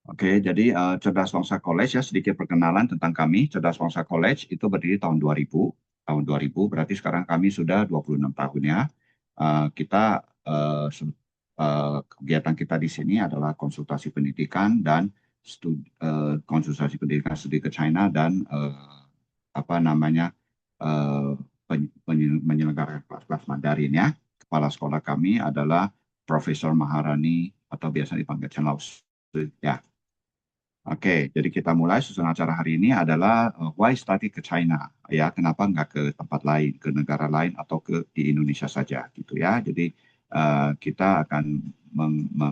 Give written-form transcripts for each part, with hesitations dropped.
Oke, jadi Cerdas Bangsa College ya sedikit perkenalan tentang kami. Cerdas Bangsa College itu berdiri tahun 2000. Tahun 2000 berarti sekarang kami sudah 26 tahun ya. Kita kegiatan kita di sini adalah konsultasi pendidikan dan konsultasi pendidikan studi ke China dan apa namanya eh, menyelenggarakan kelas-kelas Mandarin ya. Kepala sekolah kami adalah Profesor Maharani atau biasa dipanggil Chen Lao Tzu, ya. Oke, jadi kita mulai susunan acara hari ini adalah why study ke China, ya kenapa nggak ke tempat lain, ke negara lain atau ke di Indonesia saja gitu ya. Jadi kita akan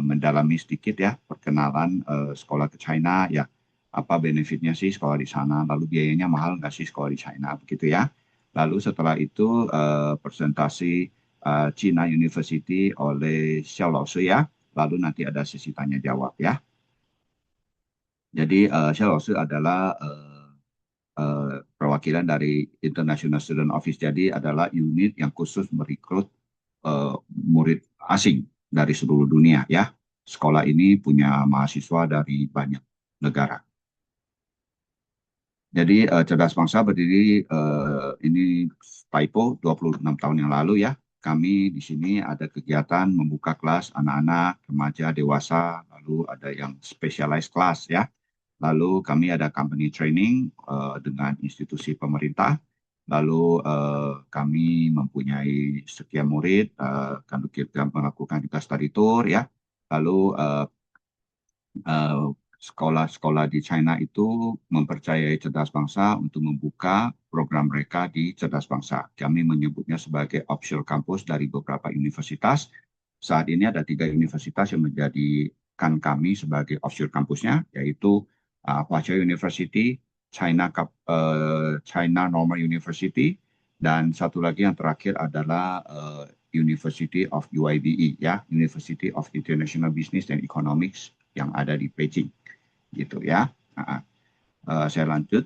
mendalami sedikit ya perkenalan sekolah ke China, ya apa benefitnya sih sekolah di sana, lalu biayanya mahal nggak sih sekolah di China begitu ya. Lalu setelah itu presentasi China University oleh Xiao Laoshi ya, lalu nanti ada sesi tanya jawab ya. Jadi Xiao adalah perwakilan dari International Student Office. Jadi adalah unit yang khusus merekrut murid asing dari seluruh dunia ya. Sekolah ini punya mahasiswa dari banyak negara. Jadi Cerdas Bangsa berdiri ini typo 26 tahun yang lalu ya. Kami di sini ada kegiatan membuka kelas anak-anak, remaja, dewasa, lalu ada yang specialized class ya. Lalu kami ada company training dengan institusi pemerintah. Lalu kami mempunyai sekian murid, kalau kita melakukan kita study tour ya. Lalu eh, sekolah-sekolah di China itu mempercayai Cerdas Bangsa untuk membuka program mereka di Cerdas Bangsa. Kami menyebutnya sebagai offshore campus dari beberapa universitas. Saat ini ada 3 universitas yang menjadikan kami sebagai offshore kampusnya, yaitu Huaqiao University, China Normal University, dan satu lagi yang terakhir adalah University of UIBE, ya, University of International Business and Economics yang ada di Beijing, gitu ya. Saya lanjut.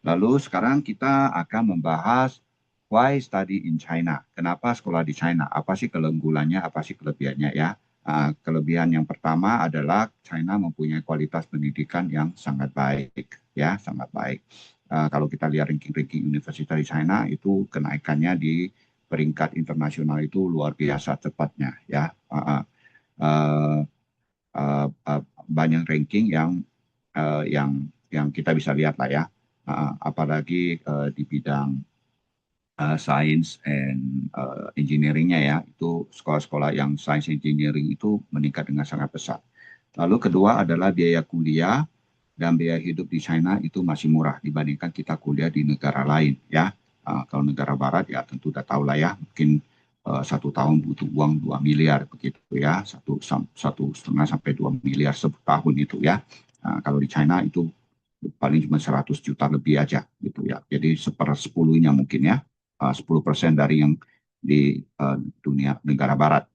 Lalu sekarang kita akan membahas why study in China. Kenapa sekolah di China? Apa sih keunggulannya? Apa sih kelebihannya ya? Kelebihan yang pertama adalah China mempunyai kualitas pendidikan yang sangat baik, ya, sangat baik. Kalau kita lihat ranking-ranking universitas di China itu kenaikannya di peringkat internasional itu luar biasa cepatnya, ya. Uh, Banyak ranking yang kita bisa lihat lah ya. Apalagi di bidang science and engineeringnya ya, itu sekolah-sekolah yang science engineering itu meningkat dengan sangat pesat. Lalu kedua adalah biaya kuliah dan biaya hidup di China itu masih murah dibandingkan kita kuliah di negara lain ya. Kalau negara barat ya tentu udah tahu lah ya, mungkin 1 tahun butuh uang 2 miliar begitu ya, 1,5 sampai 2 miliar setahun itu ya. Kalau di China itu paling cuma 100 juta lebih aja gitu ya. Jadi sepersepuluhnya mungkin ya, 10% dari yang di dunia negara barat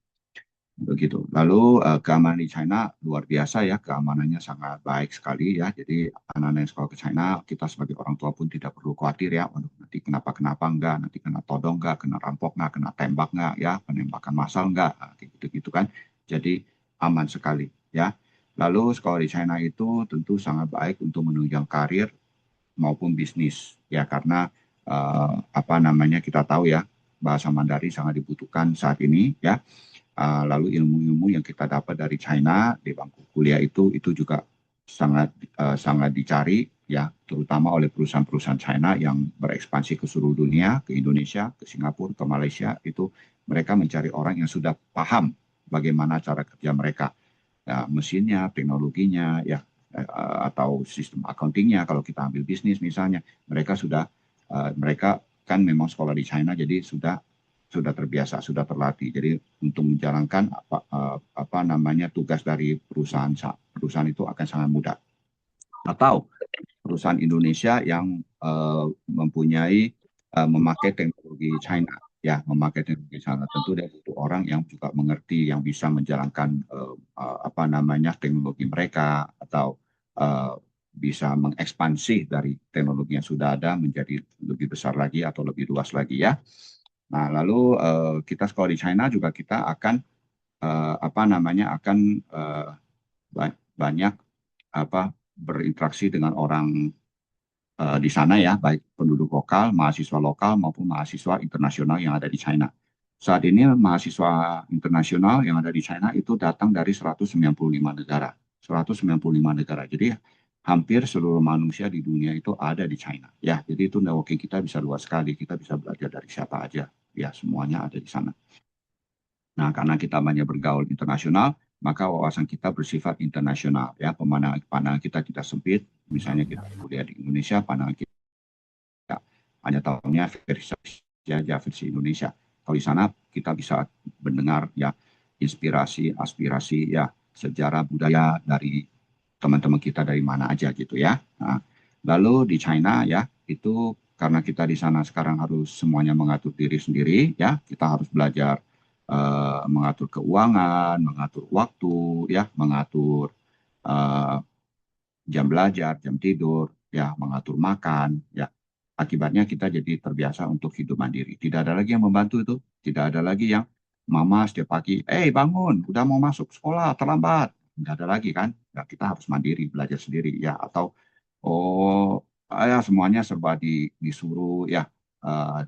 begitu. Lalu keamanan di China luar biasa ya, keamanannya sangat baik sekali ya. Jadi anak-anak yang sekolah ke China, kita sebagai orang tua pun tidak perlu khawatir ya, waduh nanti kenapa-kenapa enggak, nanti kena todong enggak, kena rampok enggak, kena tembak enggak ya, penembakan massal enggak, kayak gitu-gitu kan. Jadi aman sekali ya. Lalu sekolah di China itu tentu sangat baik untuk menunjang karir maupun bisnis ya, karena apa namanya kita tahu ya, bahasa Mandarin sangat dibutuhkan saat ini ya. Lalu ilmu-ilmu yang kita dapat dari China di bangku kuliah itu juga sangat dicari ya, terutama oleh perusahaan-perusahaan China yang berekspansi ke seluruh dunia, ke Indonesia, ke Singapura, ke Malaysia. Itu mereka mencari orang yang sudah paham bagaimana cara kerja mereka, ya, mesinnya, teknologinya, ya, atau sistem accountingnya. Kalau kita ambil bisnis misalnya, mereka kan memang sekolah di China, jadi sudah terbiasa, sudah terlatih. Jadi untuk menjalankan apa namanya tugas dari perusahaan itu akan sangat mudah. Atau perusahaan Indonesia yang memakai teknologi China, ya, memakai teknologi China, tentu dia butuh orang yang juga mengerti, yang bisa menjalankan apa namanya teknologi mereka, atau uh, bisa mengekspansi dari teknologi yang sudah ada menjadi lebih besar lagi atau lebih luas lagi ya. Nah, lalu kita sekolah di China juga kita akan apa namanya akan banyak berinteraksi dengan orang di sana ya, baik penduduk lokal, mahasiswa lokal maupun mahasiswa internasional yang ada di China. Saat ini mahasiswa internasional yang ada di China itu datang dari 195 negara. 195 negara. Jadi hampir seluruh manusia di dunia itu ada di China. Ya, jadi itu networking kita bisa luas sekali. Kita bisa belajar dari siapa aja. Ya, semuanya ada di sana. Nah, karena kita banyak bergaul internasional, maka wawasan kita bersifat internasional. Ya, pandangan kita tidak sempit. Misalnya kita kuliah di Indonesia, pandangan kita hanya tahunya versi aja, versi Indonesia. Kalau di sana kita bisa mendengar ya inspirasi, aspirasi ya sejarah budaya dari teman-teman kita dari mana aja gitu ya. Nah, lalu di China ya itu karena kita di sana sekarang harus semuanya mengatur diri sendiri ya, kita harus belajar mengatur keuangan, mengatur waktu ya, mengatur uh, jam belajar, jam tidur, ya mengatur makan, ya akibatnya kita jadi terbiasa untuk hidup mandiri. Tidak ada lagi yang membantu itu, tidak ada lagi yang mama setiap pagi, bangun, udah mau masuk sekolah, terlambat. Nggak ada lagi kan, ya, kita harus mandiri, belajar sendiri, ya atau oh ya semuanya serba disuruh, ya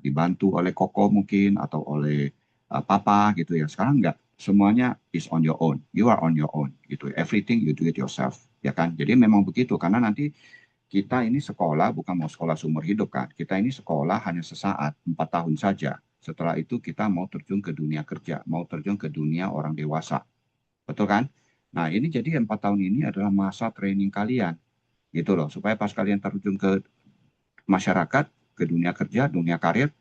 dibantu oleh koko mungkin atau oleh papa gitu ya. Sekarang nggak, semuanya is on your own, you are on your own gitu. Everything you do it yourself ya kan. Jadi memang begitu karena nanti kita ini sekolah bukan mau sekolah seumur hidup kan. Kita ini sekolah hanya sesaat, 4 tahun saja. Setelah itu kita mau terjun ke dunia kerja, mau terjun ke dunia orang dewasa. Betul kan? Nah ini jadi 4 tahun ini adalah masa training kalian. Gitu loh. Supaya pas kalian terjun ke masyarakat, ke dunia kerja, dunia karir,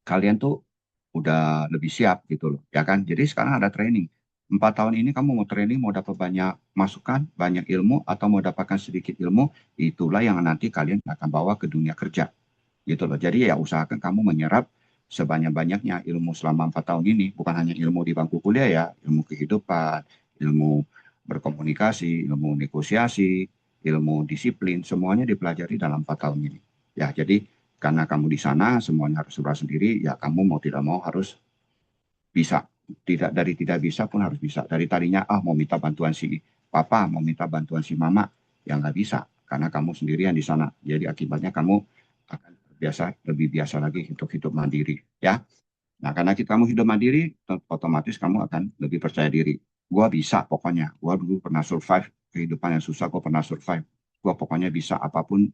kalian tuh udah lebih siap gitu loh. Ya kan? Jadi sekarang ada training. 4 tahun ini kamu mau training, mau dapat banyak masukan, banyak ilmu, atau mau dapatkan sedikit ilmu, itulah yang nanti kalian akan bawa ke dunia kerja. Gitu loh. Jadi ya usahakan kamu menyerap sebanyak-banyaknya ilmu selama 4 tahun ini. Bukan hanya ilmu di bangku kuliah ya, ilmu kehidupan, ilmu berkomunikasi, ilmu negosiasi, ilmu disiplin, semuanya dipelajari dalam 4 tahun ini. Ya, jadi karena kamu di sana semuanya harus serba sendiri, ya kamu mau tidak mau harus bisa. Tidak, dari tidak bisa pun harus bisa. Dari tadinya mau minta bantuan si papa, mau minta bantuan si mama, ya nggak bisa karena kamu sendirian di sana. Jadi akibatnya kamu akan lebih biasa lagi untuk hidup mandiri ya. Nah, karena kamu hidup mandiri, otomatis kamu akan lebih percaya diri. Gua bisa pokoknya. Gua dulu pernah survive kehidupan yang susah, gua pernah survive. Gua pokoknya bisa apapun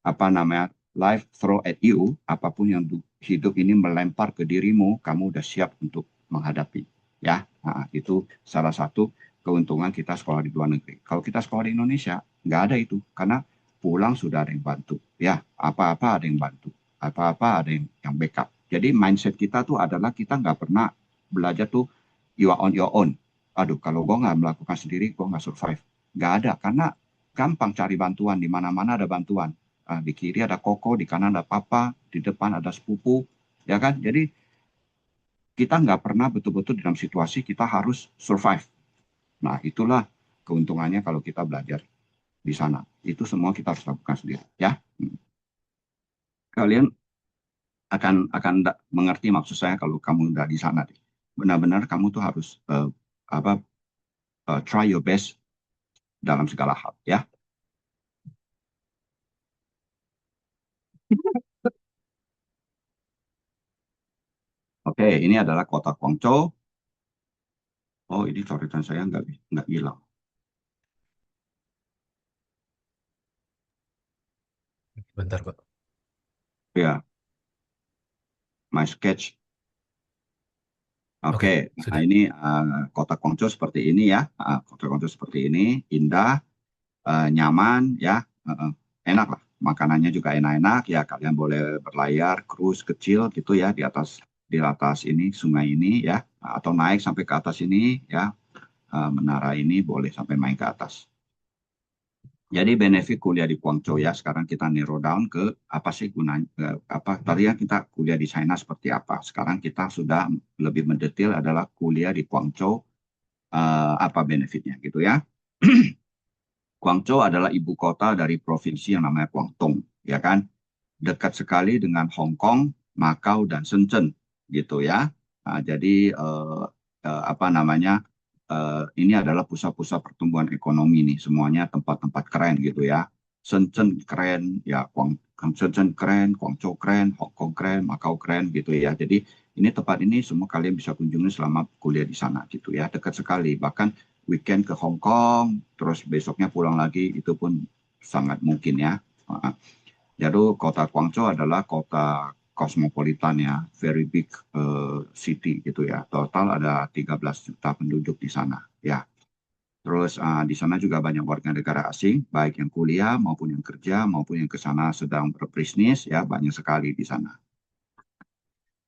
apa namanya life throw at you, apapun yang hidup ini melempar ke dirimu, kamu udah siap untuk menghadapi. Ya, nah, itu salah satu keuntungan kita sekolah di luar negeri. Kalau kita sekolah di Indonesia, nggak ada itu, karena pulang sudah ada yang bantu. Ya, apa-apa ada yang bantu, apa-apa ada yang backup. Jadi mindset kita tuh adalah kita nggak pernah belajar tuh you are on your own. Aduh, kalau gue nggak melakukan sendiri, gue nggak survive. Nggak ada, karena gampang cari bantuan, di mana-mana ada bantuan. Di kiri ada koko, di kanan ada papa, di depan ada sepupu, ya kan? Jadi kita nggak pernah betul-betul dalam situasi kita harus survive. Nah, itulah keuntungannya kalau kita belajar di sana. Itu semua kita harus lakukan sendiri, ya. Kalian akan mengerti maksud saya kalau kamu udah di sana. Benar-benar kamu tuh harus apa try your best dalam segala hal, ya. Oke, ini adalah kota Guangzhou. Oh, ini coretan saya nggak hilang. Bentar, Pak. Ya, my sketch. Oke, Oke, nah sudah. ini kota Guangzhou seperti ini ya. Kota Guangzhou seperti ini, indah, nyaman ya, enak lah. Makanannya juga enak-enak ya. Kalian boleh berlayar, cruise kecil gitu ya di atas ini sungai ini ya, atau naik sampai ke atas ini ya. Menara ini boleh sampai main ke atas. Jadi benefit kuliah di Guangzhou ya, sekarang kita narrow down ke apa sih gunanya, apa tadi ya kita kuliah di China seperti apa. Sekarang kita sudah lebih mendetail adalah kuliah di Guangzhou, apa benefitnya gitu ya. Guangzhou adalah ibu kota dari provinsi yang namanya Guangdong, ya kan? Dekat sekali dengan Hong Kong, Macau, dan Shenzhen gitu ya. Nah, jadi apa namanya? ini adalah pusat-pusat pertumbuhan ekonomi nih, semuanya tempat-tempat keren gitu ya. Shenzhen keren, ya Shenzhen keren, Guangzhou keren, Hong Kong keren, Macau keren gitu ya. Jadi ini tempat ini semua kalian bisa kunjungi selama kuliah di sana gitu ya. Dekat sekali, bahkan weekend ke Hong Kong, terus besoknya pulang lagi itu pun sangat mungkin ya. Jadi kota Guangzhou adalah kota kosmopolitan ya, very big city gitu ya. Total ada 13 juta penduduk di sana ya. Terus di sana juga banyak warga negara asing, baik yang kuliah maupun yang kerja maupun yang ke sana sedang berbisnis ya, banyak sekali di sana.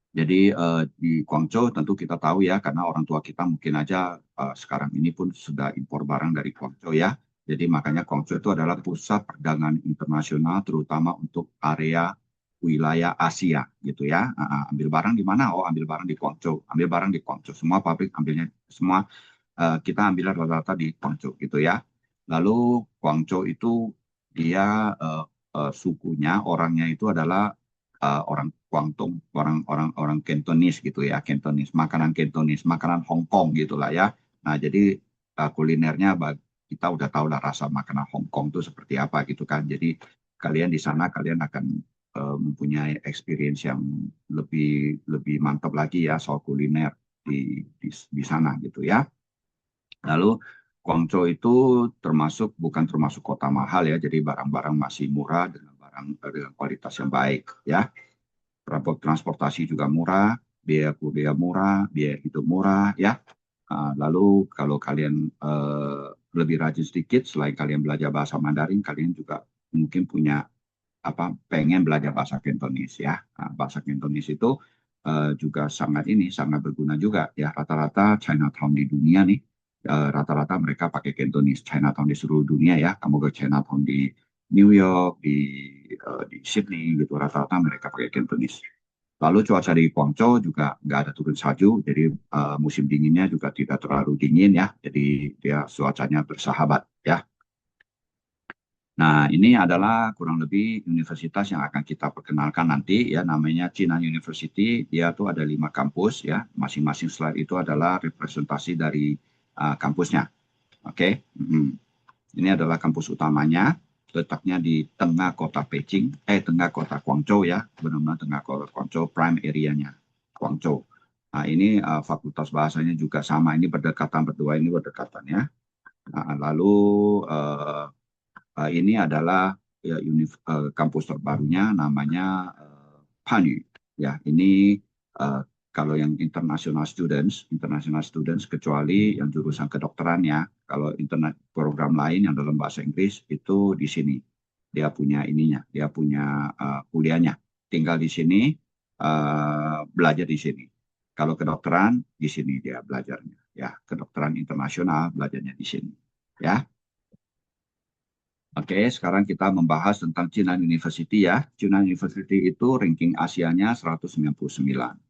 Jadi di Guangzhou tentu kita tahu ya, karena orang tua kita mungkin aja sekarang ini pun sudah impor barang dari Guangzhou ya. Jadi makanya Guangzhou itu adalah pusat perdagangan internasional, terutama untuk area wilayah Asia gitu ya. Ambil barang di mana? Oh, ambil barang di Guangzhou. Ambil barang di Guangzhou. Semua pabrik ambilnya, semua kita ambil rata-rata di Guangzhou gitu ya. Lalu Guangzhou itu dia sukunya, orangnya itu adalah orang Guangdong, orang Cantonese gitu ya, Cantonese, makanan Hong Kong gitulah ya. Nah, jadi kulinernya kita udah tahu lah rasa makanan Hong Kong itu seperti apa gitu kan. Jadi kalian di sana kalian akan mempunyai experience yang lebih lebih mantap lagi ya soal kuliner di sana gitu ya. Lalu Guangzhou itu bukan termasuk kota mahal ya, jadi barang-barang masih murah dengan dengan kualitas yang baik ya. Transportasi juga murah, biaya kuliah murah, biaya hidup murah ya. Lalu kalau kalian lebih rajin sedikit, selain kalian belajar bahasa Mandarin, kalian juga mungkin punya pengen belajar bahasa Cantonese ya. Bahasa Cantonese itu juga sangat berguna juga ya. Rata-rata Chinatown di dunia nih, rata-rata mereka pakai Cantonese. Chinatown di seluruh dunia ya. Kamu ke Chinatown di New York, di Sydney gitu, rata-rata mereka pakai Cantonese. Lalu cuaca di Guangzhou juga nggak ada turun salju, jadi musim dinginnya juga tidak terlalu dingin ya, jadi dia cuacanya bersahabat ya. Nah, ini adalah kurang lebih universitas yang akan kita perkenalkan nanti ya, namanya China University. Dia tuh ada 5 kampus ya, masing-masing slide itu adalah representasi dari kampusnya. Oke. Ini adalah kampus utamanya, letaknya di tengah kota tengah kota Guangzhou ya, benar-benar tengah kota Guangzhou, prime area-nya Guangzhou. Nah, ini fakultas bahasanya juga sama, ini berdua ini berdekatan ya. Lalu ini adalah ya, kampus terbarunya namanya Panyu ya. Ini kalau yang international students kecuali yang jurusan kedokteran ya. Kalau internet program lain yang dalam bahasa Inggris itu di sini. Dia punya ininya, dia punya kuliahnya. Tinggal di sini, belajar di sini. Kalau kedokteran di sini dia belajarnya ya. Kedokteran internasional belajarnya di sini ya. Oke, sekarang kita membahas tentang China University ya. China University itu ranking Asianya 199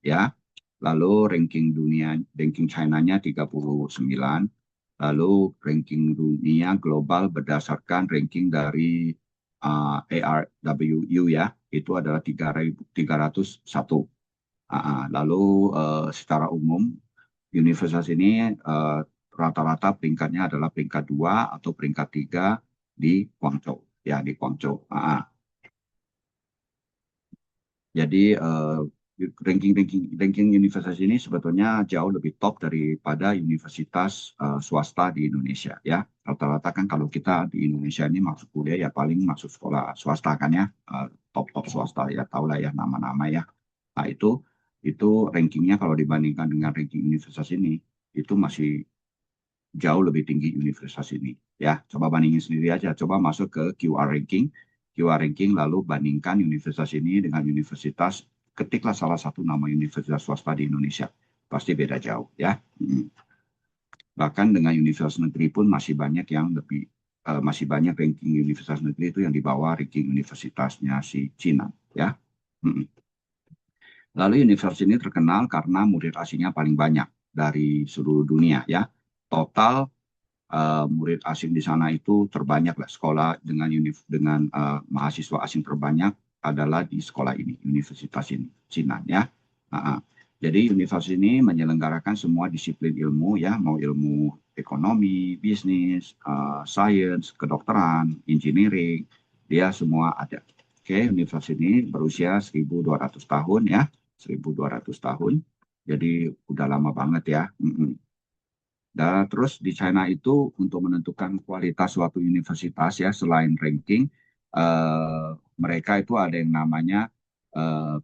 ya. Lalu ranking China-nya 39. Lalu ranking dunia global berdasarkan ranking dari ARWU ya, itu adalah 301. Lalu secara umum universitas ini rata-rata peringkatnya adalah peringkat 2 atau peringkat 3 di Guangzhou ya, di Guangzhou. Jadi ranking universitas ini sebetulnya jauh lebih top daripada universitas swasta di Indonesia ya. Rata-rata kan kalau kita di Indonesia ini masuk kuliah ya paling masuk sekolah swasta kan ya, top swasta ya, tahu lah ya nama-nama ya. Nah, itu rankingnya kalau dibandingkan dengan ranking universitas ini itu masih jauh lebih tinggi universitas ini ya. Coba bandingin sendiri aja, coba masuk ke QR ranking lalu bandingkan universitas ini dengan universitas, ketiklah salah satu nama universitas swasta di Indonesia, pasti beda jauh ya. Bahkan dengan universitas negeri pun masih banyak ranking universitas negeri itu yang di bawah ranking universitasnya si Cina ya. Lalu universitas ini terkenal karena murid asingnya paling banyak dari seluruh dunia ya. Total murid asing di sana itu terbanyak lah, sekolah dengan mahasiswa asing terbanyak adalah di sekolah ini, universitas ini, Cina ya. Jadi universitas ini menyelenggarakan semua disiplin ilmu ya, mau ilmu ekonomi, bisnis, sains, kedokteran, engineering, dia semua ada. Oke, universitas ini berusia 1.200 tahun ya, 1.200 tahun. Jadi udah lama banget ya. Dan terus di China itu untuk menentukan kualitas suatu universitas ya, selain ranking, mereka itu ada yang namanya eh,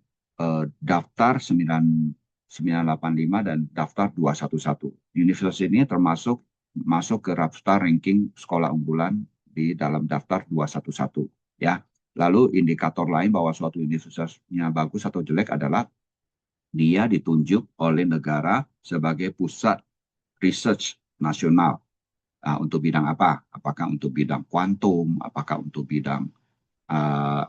daftar 985 dan daftar 211. Universitas ini termasuk masuk ke daftar ranking sekolah unggulan di dalam daftar 211 ya. Lalu indikator lain bahwa suatu universitasnya bagus atau jelek adalah dia ditunjuk oleh negara sebagai pusat research nasional. Untuk bidang apa? Apakah untuk bidang kuantum? Apakah untuk bidang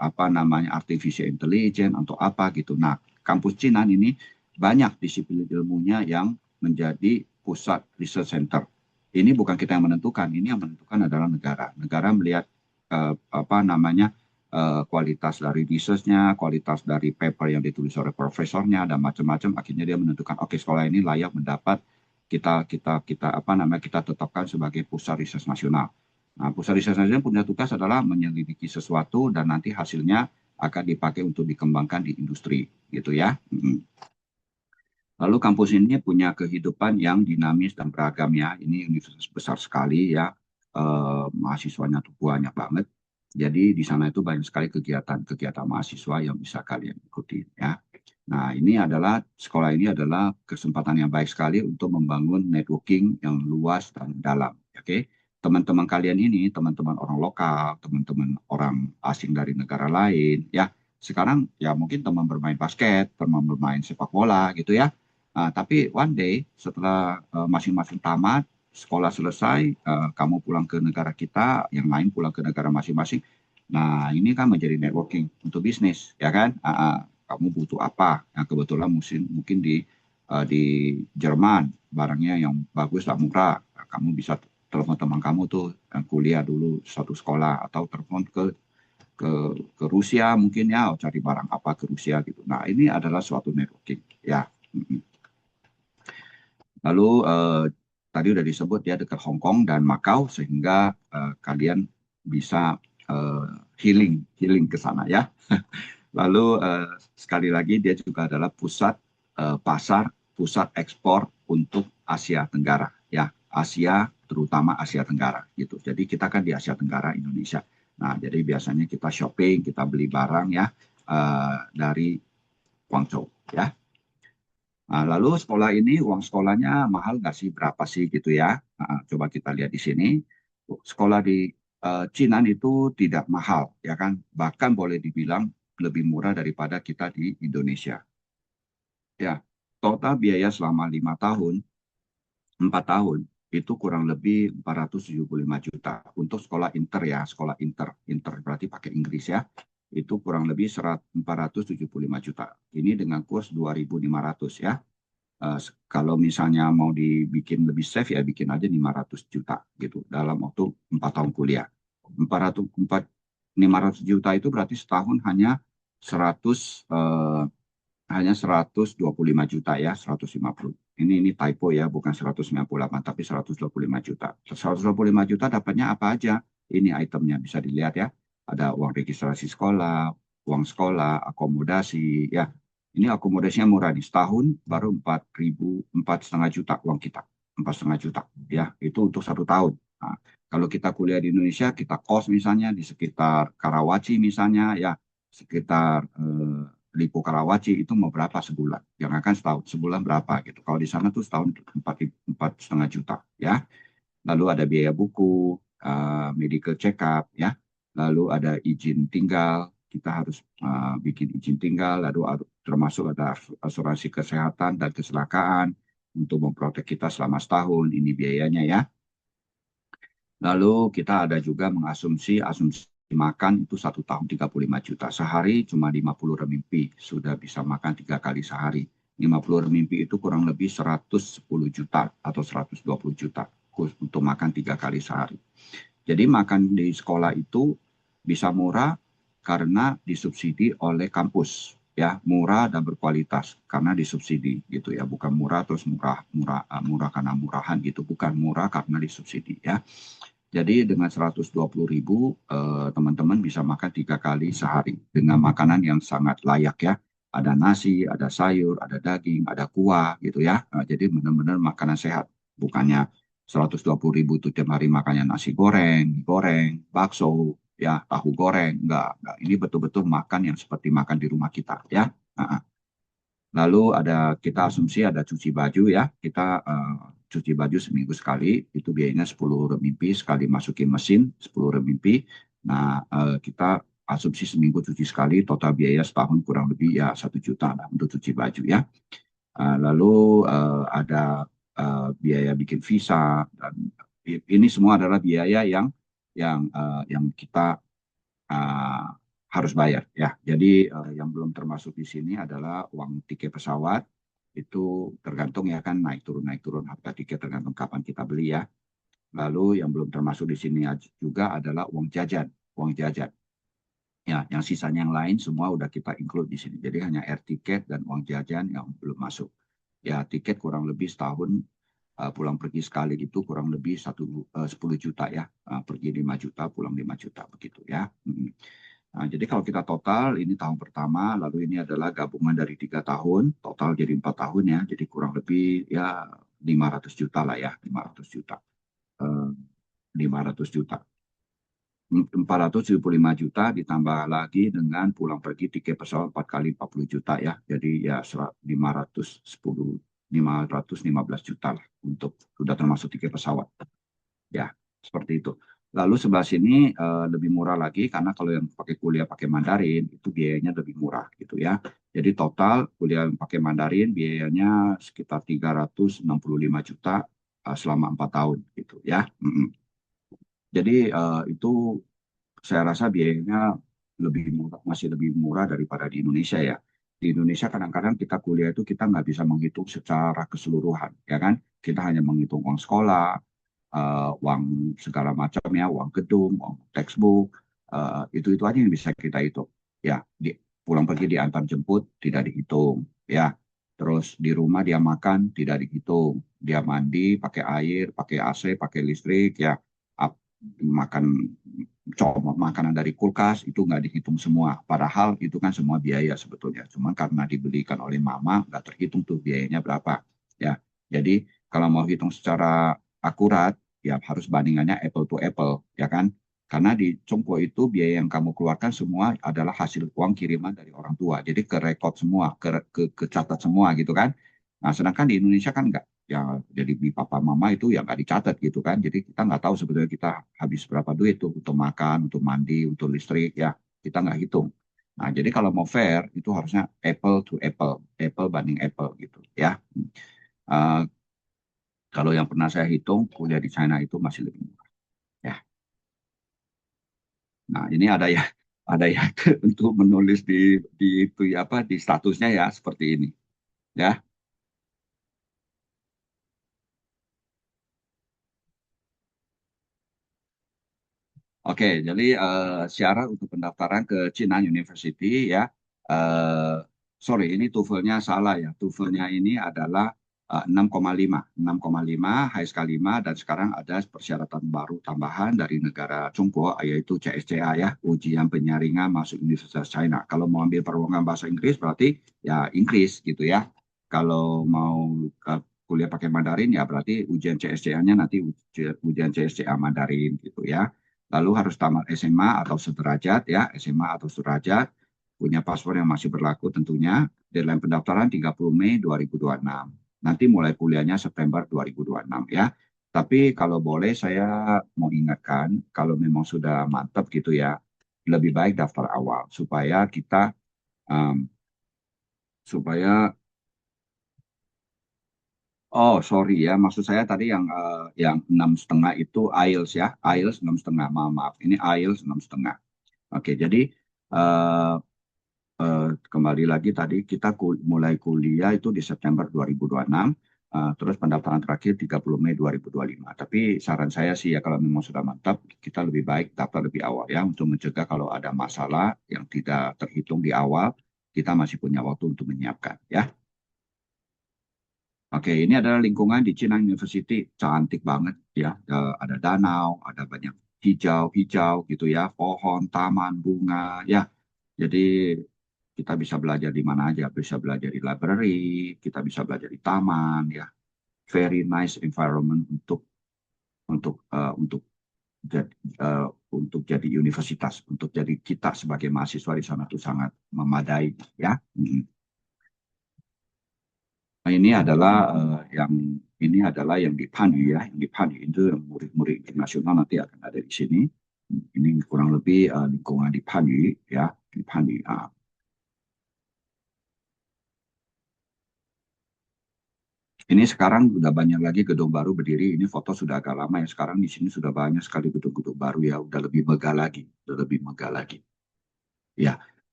apa namanya artificial intelligence untuk apa gitu. Nah, kampus Cina ini banyak disiplin ilmunya yang menjadi pusat research center. Ini bukan kita yang menentukan, ini yang menentukan adalah negara. Negara melihat apa namanya kualitas dari researchnya, kualitas dari paper yang ditulis oleh profesornya dan macam-macam. Akhirnya dia menentukan, oke sekolah ini layak mendapat kita apa namanya kita tetapkan sebagai pusat riset nasional. Nah, pusat riset nasional punya tugas adalah menyelidiki sesuatu dan nanti hasilnya akan dipakai untuk dikembangkan di industri, gitu ya. Lalu kampus ini punya kehidupan yang dinamis dan beragam ya. Ini universitas besar sekali ya. Mahasiswanya tuh banyak banget. Jadi di sana itu banyak sekali kegiatan-kegiatan mahasiswa yang bisa kalian ikuti ya. Nah, sekolah ini adalah kesempatan yang baik sekali untuk membangun networking yang luas dan dalam. Oke, teman-teman kalian ini, teman-teman orang lokal, teman-teman orang asing dari negara lain, ya. Sekarang ya mungkin teman bermain basket, teman bermain sepak bola gitu ya. Tapi one day setelah masing-masing tamat, sekolah selesai, kamu pulang ke negara kita, yang lain pulang ke negara masing-masing. Nah, ini kan menjadi networking untuk bisnis, ya kan? Kamu butuh apa? Nah, kebetulan mungkin di Jerman barangnya yang bagus lah murah. Nah, kamu bisa telepon teman kamu tuh yang kuliah dulu satu sekolah atau telepon ke ke Rusia mungkin ya cari barang apa ke Rusia gitu. Nah, ini adalah suatu networking ya. Lalu tadi udah disebut ya dekat Hong Kong dan Macau sehingga kalian bisa healing ke sana ya. Lalu sekali lagi dia juga adalah pusat pasar, pusat ekspor untuk Asia Tenggara ya. Asia terutama Asia Tenggara gitu. Jadi kita kan di Asia Tenggara Indonesia. Nah, jadi biasanya kita shopping, kita beli barang ya dari Guangzhou ya. Nah, lalu sekolah ini uang sekolahnya mahal nggak sih? Berapa sih gitu ya? Nah, coba kita lihat di sini. Sekolah di Cina itu tidak mahal, ya kan? Bahkan boleh dibilang lebih murah daripada kita di Indonesia. Ya, total biaya selama 5 tahun, 4 tahun itu kurang lebih 475 juta untuk sekolah inter ya, sekolah inter berarti pakai Inggris ya. Itu kurang lebih 475 juta. Ini dengan kurs 2.500 ya. Kalau misalnya mau dibikin lebih safe ya bikin aja 500 juta gitu dalam waktu 4 tahun kuliah. 500 juta itu berarti setahun 100 125 juta ya, 150. Ini typo ya, bukan 198 tapi 125 juta. 125 juta dapatnya apa aja? Ini itemnya bisa dilihat ya. Ada uang registrasi sekolah, uang sekolah, akomodasi ya. Ini akomodasinya murah nih, setahun baru 4.000, 4,5 juta uang kita. 4,5 juta ya, itu untuk 1 tahun. Nah, kalau kita kuliah di Indonesia, kita kos misalnya di sekitar Karawaci misalnya ya, sekitar Lipo Karawaci itu mau berapa sebulan? Yang akan setahun sebulan berapa gitu. Kalau di sana tuh setahun 4,5 juta ya. Lalu ada biaya buku, medical check up ya. Lalu ada izin tinggal, kita harus bikin izin tinggal. Lalu termasuk ada asuransi kesehatan dan kecelakaan untuk memprotek kita selama setahun. Ini biayanya ya. Lalu kita ada juga asumsi makan itu 1 tahun 35 juta. Sehari cuma 50 renminbi. Sudah bisa makan 3 kali sehari. 50 renminbi itu kurang lebih 110 juta atau 120 juta untuk makan 3 kali sehari. Jadi makan di sekolah itu bisa murah karena disubsidi oleh kampus. ya, murah dan berkualitas karena disubsidi gitu ya, bukan murah terus murah karena murahan gitu, bukan murah karena disubsidi ya. Jadi dengan 120.000 teman-teman bisa makan 3 kali sehari dengan makanan yang sangat layak ya. Ada nasi, ada sayur, ada daging, ada kuah gitu ya. Jadi benar-benar makanan sehat. Bukannya 120.000 itu tiap hari makannya nasi goreng, goreng, bakso, ya tahu goreng. Enggak. Ini betul-betul makan yang seperti makan di rumah kita ya. Nah, lalu kita asumsi ada cuci baju ya. Kita cuci baju seminggu sekali, itu biayanya 10 renminbi sekali masukin mesin 10 renminbi. Nah, kita asumsi seminggu cuci sekali, total biaya setahun kurang lebih ya 1 juta lah untuk cuci baju ya. Lalu ada biaya bikin visa dan ini semua adalah biaya yang kita uh, harus bayar ya. Jadi yang belum termasuk di sini adalah uang tiket pesawat, itu tergantung ya kan naik turun harga tiket tergantung kapan kita beli ya. Lalu yang belum termasuk di sini juga adalah uang jajan. Ya, yang sisanya yang lain semua udah kita include di sini. Jadi hanya air tiket dan uang jajan yang belum masuk. Ya, tiket kurang lebih setahun pulang pergi sekali itu kurang lebih 10 juta ya. Pergi 5 juta, pulang 5 juta begitu ya. Nah, jadi kalau kita total ini tahun pertama, lalu ini adalah gabungan dari 3 tahun, total jadi 4 tahun ya. Jadi kurang lebih ya 500 juta lah ya, 500 juta. Eh, 500 juta. 475 juta ditambah lagi dengan pulang pergi tiket pesawat 4 kali 40 juta ya. Jadi ya 515 juta lah untuk sudah termasuk tiket pesawat. Ya, seperti itu. Lalu sebelah sini lebih murah lagi karena kalau yang pakai kuliah pakai Mandarin itu biayanya lebih murah gitu ya. Jadi total kuliah yang pakai Mandarin biayanya sekitar 365 juta selama 4 tahun gitu ya. Jadi itu saya rasa biayanya lebih murah, masih lebih murah daripada di Indonesia ya. Di Indonesia kadang-kadang kita kuliah itu kita nggak bisa menghitung secara keseluruhan, ya kan? Kita hanya menghitung uang sekolah, uang segala macam ya, uang gedung, uang textbook, itu aja yang bisa kita hitung. Ya, pulang pergi diantar jemput tidak dihitung, ya. Terus di rumah dia makan tidak dihitung, dia mandi pakai air, pakai AC, pakai listrik, ya. Makan makanan dari kulkas itu nggak dihitung semua. Padahal itu kan semua biaya sebetulnya. Cuma karena dibelikan oleh mama nggak terhitung tuh biayanya berapa. Ya, jadi kalau mau hitung secara akurat ya harus bandingannya apple to apple, ya kan? Karena di Cungpo itu biaya yang kamu keluarkan semua adalah hasil uang kiriman dari orang tua. Jadi ke rekod semua, kecatat semua gitu kan. Nah, sedangkan di Indonesia kan nggak. Ya, jadi di papa mama itu ya nggak dicatat gitu kan. Jadi kita nggak tahu sebetulnya kita habis berapa duit tuh untuk makan, untuk mandi, untuk listrik ya. Kita nggak hitung. Nah, jadi kalau mau fair itu harusnya apple to apple, apple banding apple gitu ya. Uh, Kalau yang pernah saya hitung, kuliah di China itu masih lebih murah. Ya. Nah, ini ada ya untuk menulis di itu ya apa di statusnya ya seperti ini. Ya. Oke, jadi syarat untuk pendaftaran ke Cina University ya. eh Sorry, ini TOEFL-nya salah ya. TOEFL-nya ini adalah 6,5, 6,5, HSK 5, dan sekarang ada persyaratan baru tambahan dari negara Tiongkok yaitu CSCA ya, ujian penyaringan masuk Universitas China. Kalau mau ambil perlumbaan bahasa Inggris berarti ya Inggris gitu ya. Kalau mau kuliah pakai Mandarin ya berarti ujian CSCA-nya nanti ujian CSCA Mandarin gitu ya. Lalu harus tamat SMA atau sederajat ya, SMA atau sederajat, punya paspor yang masih berlaku tentunya. Deadline pendaftaran 30 Mei 2026. Nanti mulai kuliahnya September 2026 ya. Tapi kalau boleh saya mau ingatkan, kalau memang sudah mantap gitu ya, lebih baik daftar awal supaya kita um, supaya oh sorry ya, maksud saya tadi yang 6,5 itu IELTS ya, IELTS 6,5, maaf, ini IELTS 6,5. Oke, jadi eh, kembali lagi tadi kita mulai kuliah itu di September 2026, terus pendaftaran terakhir 30 Mei 2025. Tapi saran saya sih ya kalau memang sudah mantap, kita lebih baik daftar lebih awal ya untuk mencegah kalau ada masalah yang tidak terhitung di awal, kita masih punya waktu untuk menyiapkan ya. Oke, ini adalah lingkungan di Chinang University, cantik banget ya. Ada danau, ada banyak hijau-hijau gitu ya, pohon, taman, bunga ya. Jadi kita bisa belajar di mana aja, bisa belajar di library, kita bisa belajar di taman ya. Very nice environment untuk jadi universitas, untuk jadi kita sebagai mahasiswa di sana itu sangat memadai ya. Nah, ini adalah yang di Panyu ya, yang di Panyu itu murid-murid internasional nanti akan ada di sini. Ini kurang lebih lingkungan di Panyu ya, di Panyu. Ini sekarang sudah banyak lagi gedung baru berdiri. Ini foto sudah agak lama ya. Sekarang di sini sudah banyak sekali gedung-gedung baru ya. Udah lebih megah lagi, Ya,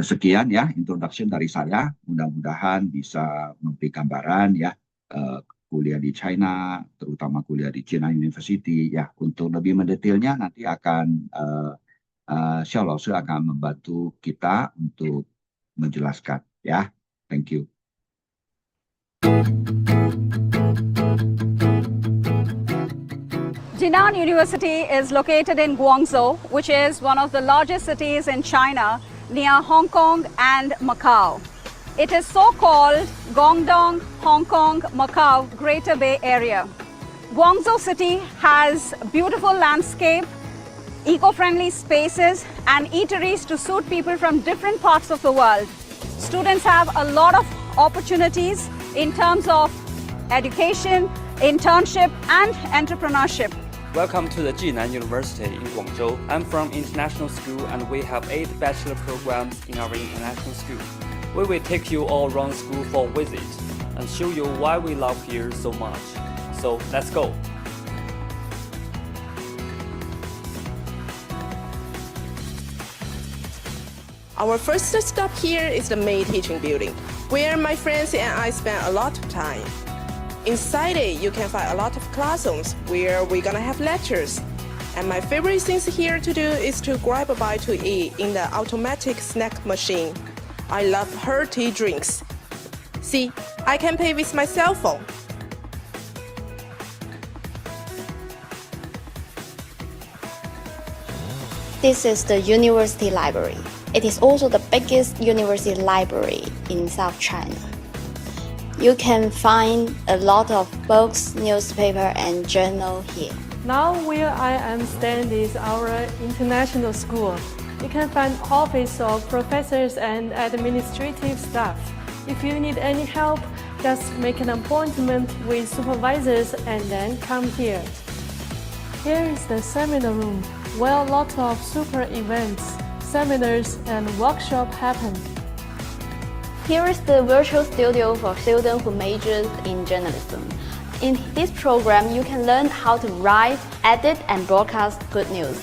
sekian ya introduction dari saya. Mudah-mudahan bisa memberi gambaran ya kuliah di China, terutama kuliah di China University ya. Untuk lebih mendetailnya nanti akan Xiao Laoshi akan membantu kita untuk menjelaskan ya. Thank you. Jinan University is located in Guangzhou, which is one of the largest cities in China, near Hong Kong and Macau. It is so-called Guangdong, Hong Kong, Macau, Greater Bay Area. Guangzhou city has beautiful landscape, eco-friendly spaces, and eateries to suit people from different parts of the world. Students have a lot of opportunities in terms of education, internship, and entrepreneurship. Welcome to the Jinan University in Guangzhou. I'm from international school and we have 8 bachelor programs in our international school. We will take you all around school for a visit and show you why we love here so much. So let's go. Our first stop here is the main teaching building, where my friends and I spend a lot of time. Inside it, you can find a lot of classrooms where we're gonna have lectures. And my favorite things here to do is to grab a bite to eat in the automatic snack machine. I love hearty drinks. See, I can pay with my cell phone. This is the university library. It is also the biggest university library in South China. You can find a lot of books, newspaper, and journal here. Now where I am standing is our international school. You can find office of professors and administrative staff. If you need any help, just make an appointment with supervisors and then come here. Here is the seminar room, where a lot of super events, seminars, and workshops happen. Here is the virtual studio for students who majored in journalism. In this program, you can learn how to write, edit, and broadcast good news.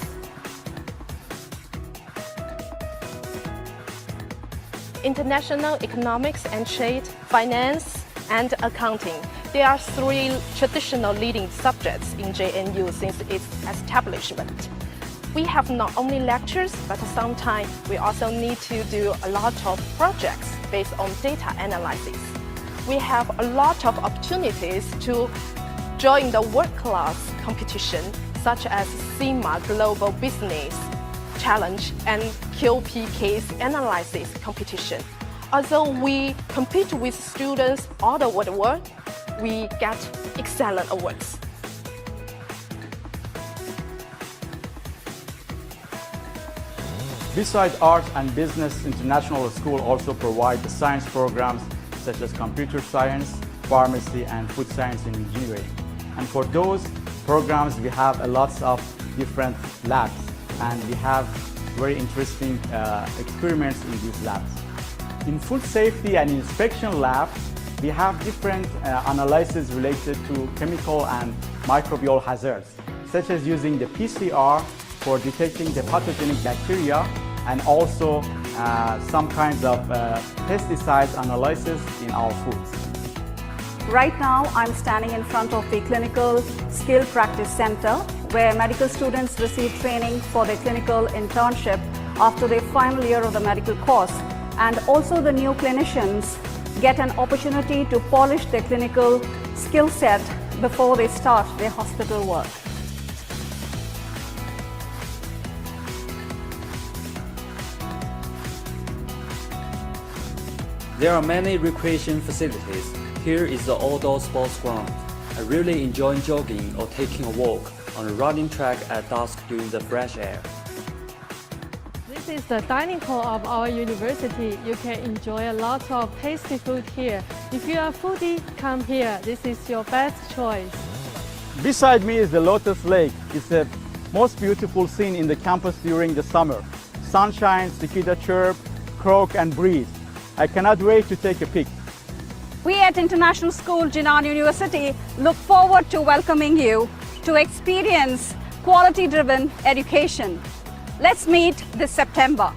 International economics and trade, finance, and accounting. There are 3 traditional leading subjects in JNU since its establishment. We have not only lectures, but sometimes we also need to do a lot of projects based on data analysis. We have a lot of opportunities to join the world-class competition, such as CIMA Global Business Challenge and QP Case Analysis competition. Although we compete with students all over the world, we get excellent awards. Besides art and business, International School also provide the science programs such as computer science, pharmacy, and food science and engineering. And for those programs, we have a lot of different labs, and we have very interesting experiments in these labs. In food safety and inspection lab, we have different analyses related to chemical and microbial hazards, such as using the PCR for detecting the pathogenic bacteria, and also some kinds of pesticides analysis in our foods. Right now, I'm standing in front of the Clinical Skill Practice Center, where medical students receive training for their clinical internship after their final year of the medical course. And also the new clinicians get an opportunity to polish their clinical skill set before they start their hospital work. There are many recreation facilities. Here is the outdoor sports ground. I really enjoy jogging or taking a walk on a running track at dusk during the fresh air. This is the dining hall of our university. You can enjoy a lot of tasty food here. If you are a foodie, come here. This is your best choice. Beside me is the Lotus Lake. It's the most beautiful scene in the campus during the summer. Sunshine, cicada chirp, croak and breeze. I cannot wait to take a pic. We at International School Jinan University look forward to welcoming you to experience quality-driven education. Let's meet this September.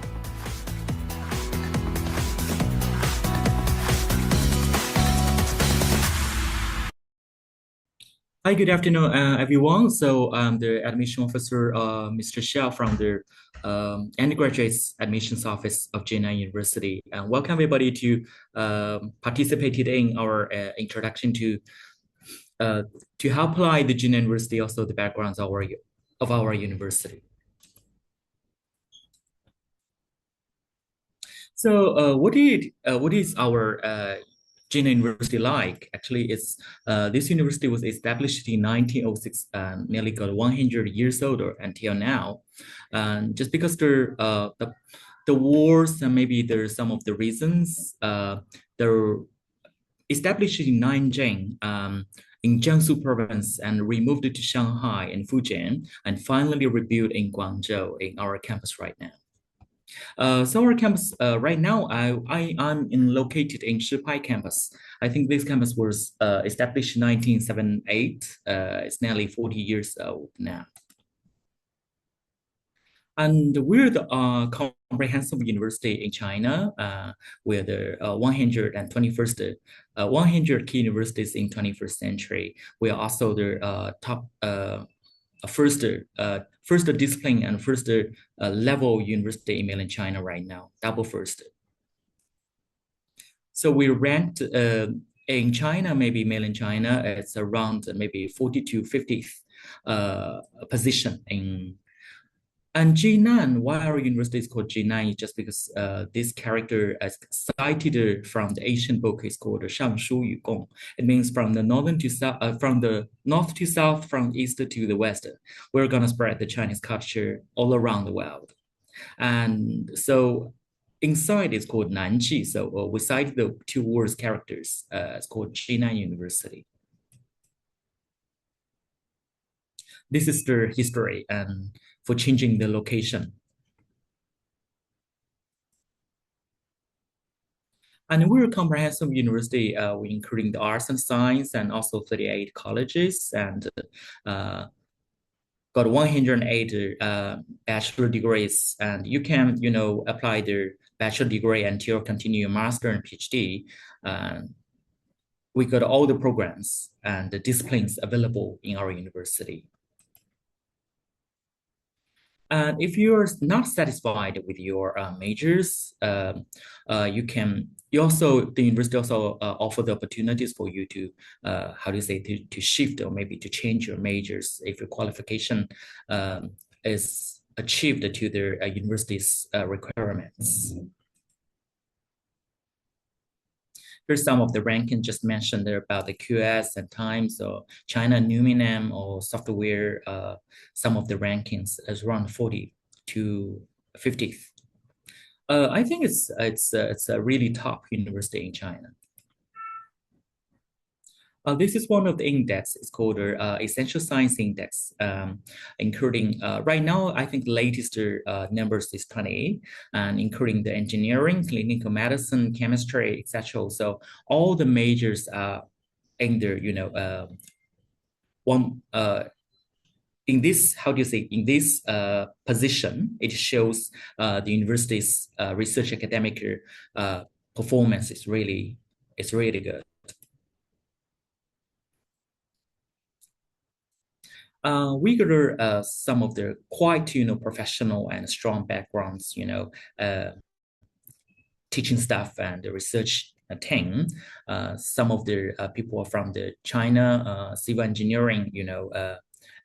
Hi, good afternoon, everyone. So I'm the admission officer, Mr. Xiao from the undergraduate admissions office of Jinan University. And welcome everybody to participated in our introduction to how apply the Jinan University, also the backgrounds of our university. So what is our Jinan University like? Actually, it's this university was established in 1906, nearly got 100 years old until now. And just because the wars and maybe there's some of the reasons, they're established in Nanjing, in Jiangsu province, and removed to Shanghai and Fujian, and finally rebuilt in Guangzhou in our campus right now. So our campus right now, I'm located in Shipai campus. I think this campus was established in 1978. It's nearly 40 years old now. And we're the comprehensive university in China. We're the 100 key universities in 21st century. We are also the top first discipline and first level university in mainland China right now, double first. So we ranked in China, maybe mainland China, it's around maybe 40 to 50th position in. And Jinan, why our university is called Jinan, is just because this character, as cited from the ancient book, is called Shangshu Yu Gong. It means from the north to south, from east to the west. We're gonna spread the Chinese culture all around the world. And so inside it's called Nanji. So we cite the two words characters. It's called Jinan University. This is the history and for changing the location. And we're a comprehensive university, including the arts and science and also 38 colleges, and got 108 bachelor degrees. And you can, apply the bachelor degree until continue your master and PhD. We got all the programs and the disciplines available in our university. And if you're not satisfied with your majors, the university also offer the opportunities for you to, to shift or maybe to change your majors if your qualification is achieved to the university's requirements. Here's some of the ranking just mentioned there about the QS and Times or China Numinem or software. Some of the rankings is around 40 to 50th. I think it's a really top university in China. This is one of the index. It's called Essential Science Index, including right now, I think the latest numbers is 20, and including the engineering, clinical medicine, chemistry, etc. So all the majors are in there, in this, in this position, it shows the university's research academic performance is really good. We gather some of their quite, professional and strong backgrounds, teaching staff and the research team. Some of the people are from the China civil engineering,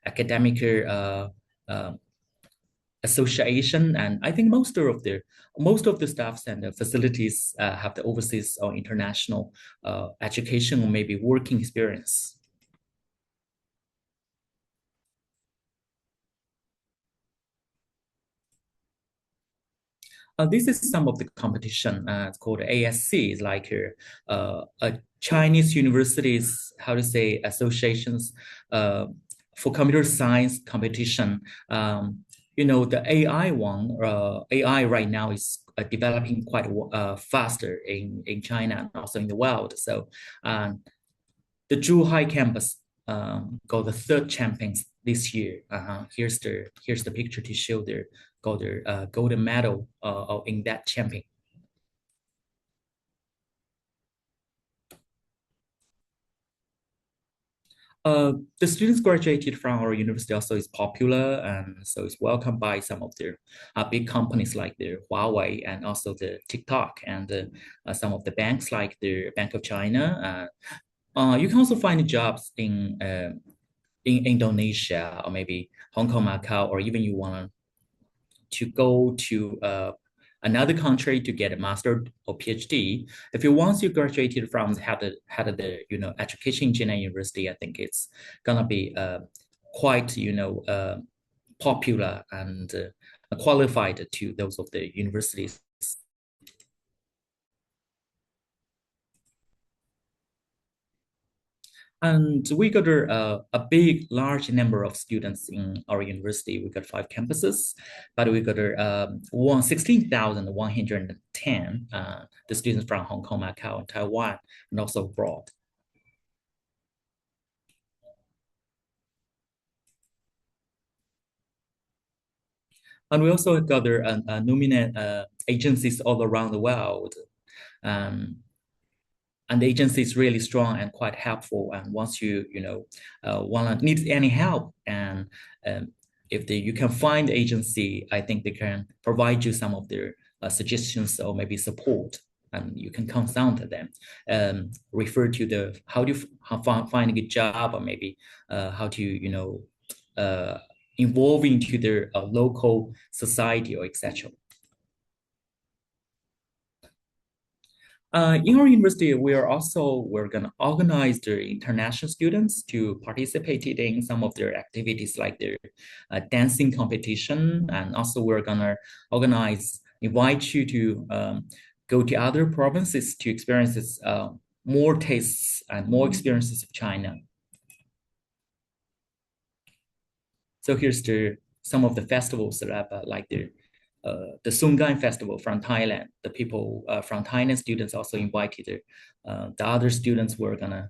academic association, and I think most of the staffs and the facilities have the overseas or international education or maybe working experience. This is some of the competition. It's called ASC. It's like a Chinese universities, how to say, associations for computer science competition. The AI one, AI right now is developing quite faster in China and also in the world. So the Zhuhai campus got the third champions this year. Here's the picture to show their golden medal in that champion. The students graduated from our university also is popular, and so it's welcomed by some of their big companies like the Huawei and also the TikTok and some of the banks like the Bank of China. You can also find jobs in Indonesia or maybe Hong Kong, Macau, or even you want to go to another country to get a master or PhD. If you once you graduated from head of the education in Jinan University, I think it's gonna be quite popular and qualified to those of the universities. And we got a large number of students in our university. We got 5 campuses, but we got 16,110 the students from Hong Kong, Macau, and Taiwan, and also abroad. And we also gather nominate agencies all around the world. And the agency is really strong and quite helpful. And once you need any help, and if you can find the agency, I think they can provide you some of their suggestions or maybe support, and you can consult them, refer to how find a good job, or maybe how to involve into their local society or etc. In our university, we're going to organize the international students to participate in some of their activities like their dancing competition. And also we're going to invite you to go to other provinces to experience more tastes and more experiences of China. So here's some of the festivals that like the Songkran Festival from Thailand. The people from Thailand students also invited the other students were gonna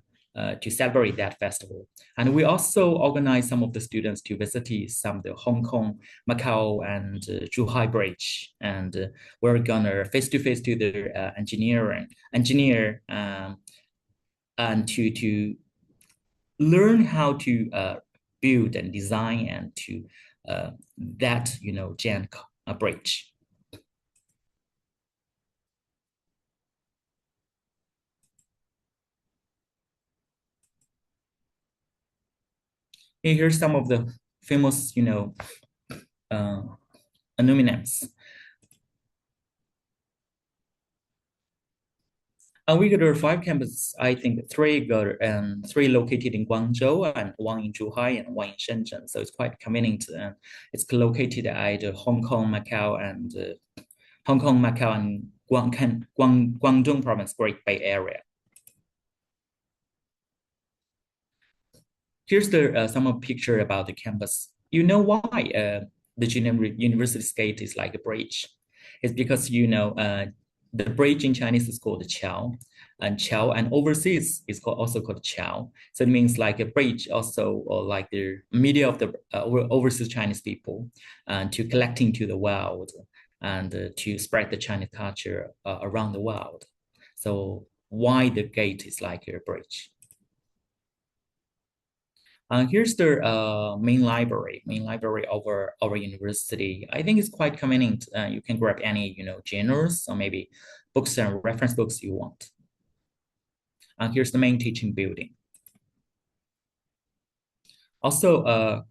to celebrate that festival. And we also organized some of the students to visit some of the Hong Kong, Macau, and Zhuhai Bridge. And we're gonna face-to-face to the engineer and to learn how to build and design and to that Jan bridge. Here's some of the famous, aluminums. We got 5 campuses. I think 3 located in Guangzhou, and 1 in Zhuhai, and 1 in Shenzhen. So it's quite convenient. It's located at Hong Kong, Macau, and Guangdong Province, Great Bay Area. Here's some picture about the campus. You know why the Jinan University's gate is like a bridge? It's because the bridge in Chinese is called qiao, and overseas is also called qiao. So it means like a bridge also, or like the media of the overseas Chinese people, to collecting to the world and to spread the Chinese culture around the world. So why the gate is like a bridge. Here's the main library of our university. I think it's quite convenient. You can grab any, journals or maybe books and reference books you want. Here's the main teaching building. Also,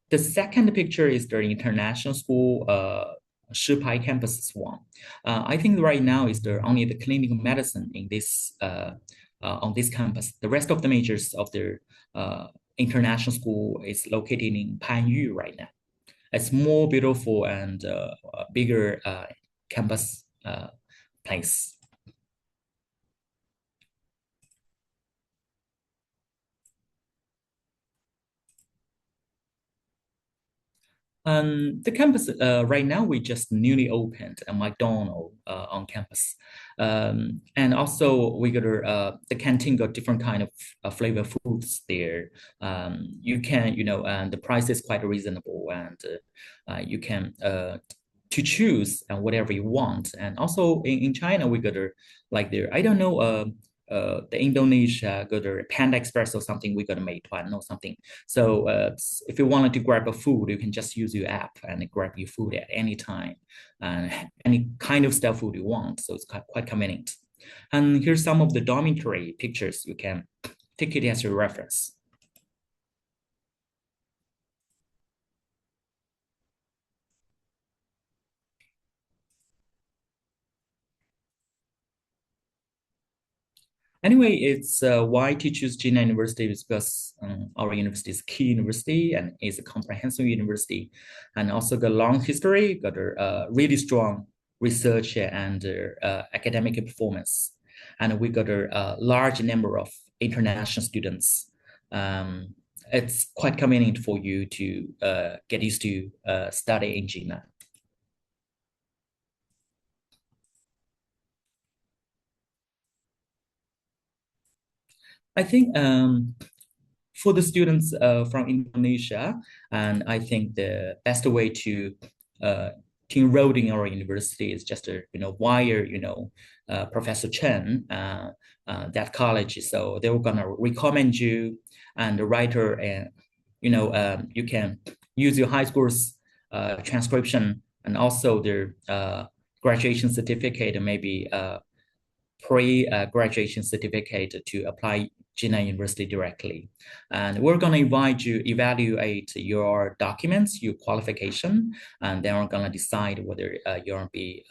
the second picture is the international school, Shipai campus one. I think right now is only the clinical medicine in this on this campus. The rest of the majors of the international school is located in Panyu right now. It's more beautiful and a bigger campus place. The campus right now, we just newly opened a McDonald's on campus, and also we got the canteen got different kind of flavor foods there. You can, and the price is quite reasonable, and you can to choose whatever you want. And also in China, we got like there, I don't know. The Indonesia got a Panda Express or something, we got a Meituan or something. So if you wanted to grab a food, you can just use your app and grab your food at any time, any kind of style food you want. So it's quite convenient. And here's some of the dormitory pictures. You can take it as your reference. Anyway, it's why to choose Jinan University is because our university is a key university and is a comprehensive university, and also got a long history, got a really strong research and academic performance, and we got a large number of international students. It's quite convenient for you to get used to study in Jinan. I think for the students from Indonesia, and I think the best way to enroll in our university is just to wire Professor Chen that college. So they were gonna recommend you, and the writer, and you can use your high school's transcription and also their graduation certificate, and maybe pre-graduation certificate to apply Jinan University directly. And we're going to invite you evaluate your documents, your qualification, and then we're going to decide whether you're going to be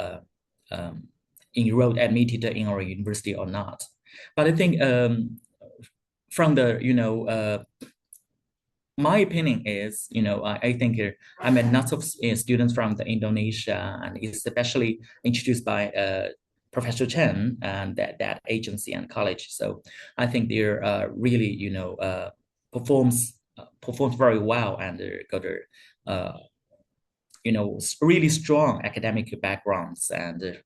enrolled, admitted in our university or not. But I think from the, my opinion is, I think I met lots of students from the Indonesia, and especially introduced by Professor Chen and that agency and college. So I think they're really, performs very well, and got really strong academic backgrounds. And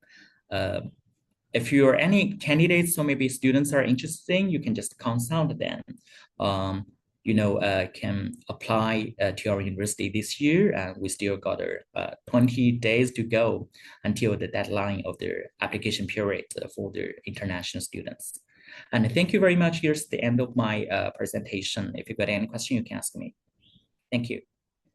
if you're any candidates or maybe students are interested, you can just consult them. Can apply to our university this year, and we still got 20 days to go until the deadline of the application period for the international students. And thank you very much. Here's the end of my presentation. If you've got any question, you can ask me. Thank you.